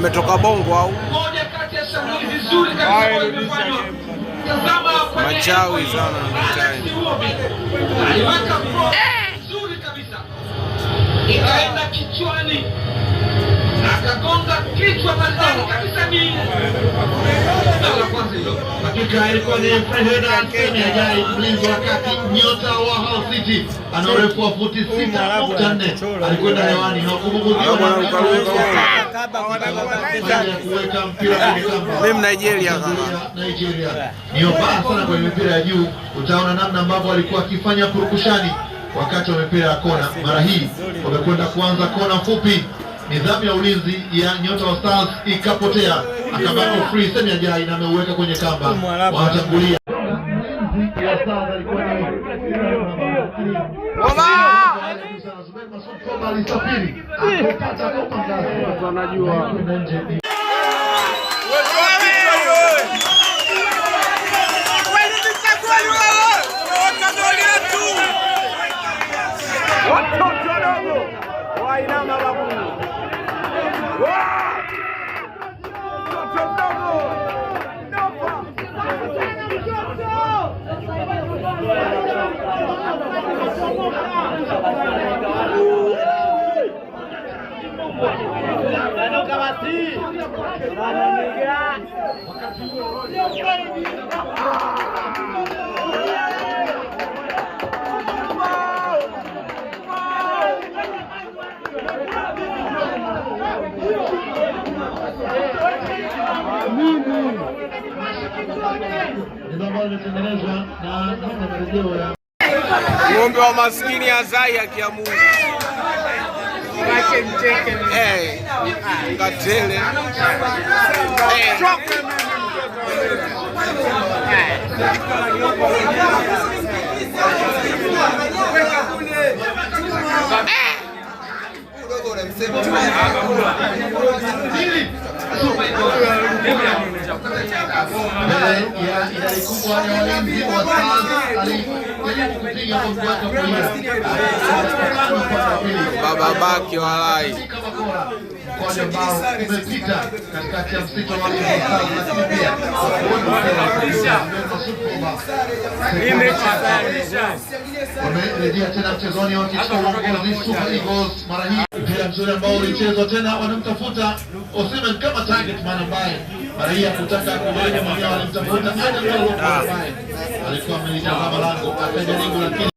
Ametoka Bongo au moja kati ya shambulizi zuri kabisa imefanywa. Tazama machawi sana mtaani. Aliweka nzuri kabisa. Ikaenda kichwani. Akagonga kichwa bandani kabisa ni. La kwanza hilo. Hakika ilikuwa ni Freda Kenya Ajai, mlinzi wa kati, nyota wa Hull City. Ana urefu wa futi 6.4. Alikwenda hewani na kubuguziwa na kuweka mpira kwenye kamba. Mimi Nigeria kama. Nigeria. Ni mbaya sana kwenye mipira ya juu. Utaona namna ambavyo alikuwa akifanya purukushani wakati wa mipira ya kona. Mara hii wamekwenda kuanza kona fupi. Nidhamu ya ulinzi ya nyota wa Stars ikapotea, akabaki free. Semi Ajai na ameuweka kwenye kamba, wanatangulia. Ng'ombe wa maskini Azai akiamua. Ngatele. Idadi kubwa ya walinzi wa Stars alijaribu kupiga kwa kuweka kulia. Baba baki walai. Kwa ambao umepita katikati ya msitu wa Stars, lakini pia wamerejea tena mchezoni wakichukua uongozi Super Eagles. Mara hii mpira mzuri ambao ulichezwa tena, wanamtafuta Osimhen kama target man ambaye mara hii hakutaka kuweka mwenyewe, alimtafuta ambaye alikuwa amelitazama lango akajaribu, lakini